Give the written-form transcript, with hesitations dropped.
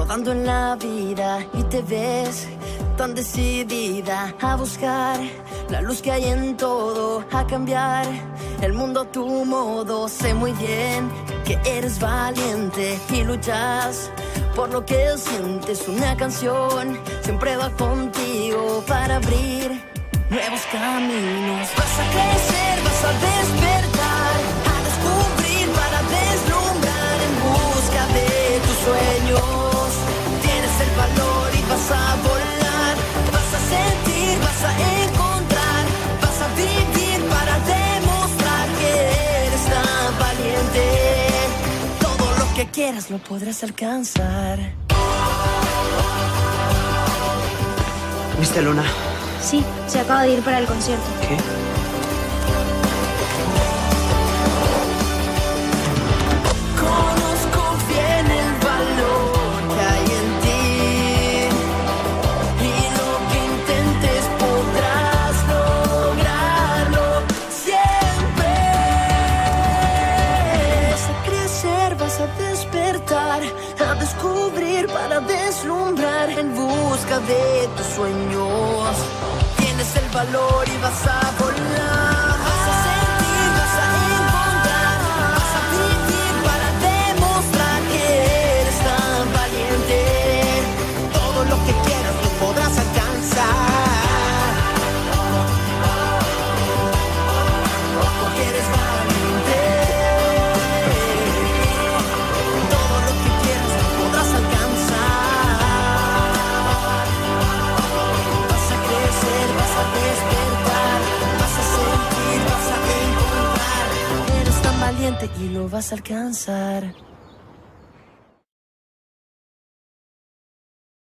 rodando en la vida y te ves tan decidida a buscar la luz que hay en todo, a cambiar el mundo a tu modo. Sé muy bien que eres valiente y luchas por lo que sientes. Una canción siempre va contigo para abrir nuevos caminos. Vas a crecer, vas a despertar, a descubrir, para deslumbrar en busca de tus sueños. Tienes el valor y vas a volar, vas a sentir, vas a encontrar, vas a vivir para demostrar que eres tan valiente. Todo lo que quieras lo podrás alcanzar. ¿Viste a Luna? Sí, se acaba de ir para el concierto. ¿Qué? Conozco bien el valor que hay en ti, y lo que intentes podrás lograrlo siempre. Vas a crecer, vas a despertar, a descubrir, para deslumbrar en busca de tus sueños. Tienes el valor y vas a volar, vas a sentir, vas a encontrar, vas a vivir para demostrar que eres tan valiente. Todo lo que quieras lo podrás alcanzar, porque eres valiente. Todo lo que quieras lo podrás alcanzar. Vas a crecer, vas a despertar, vas a sentir, vas a encontrar. Eres tan valiente y lo vas a alcanzar.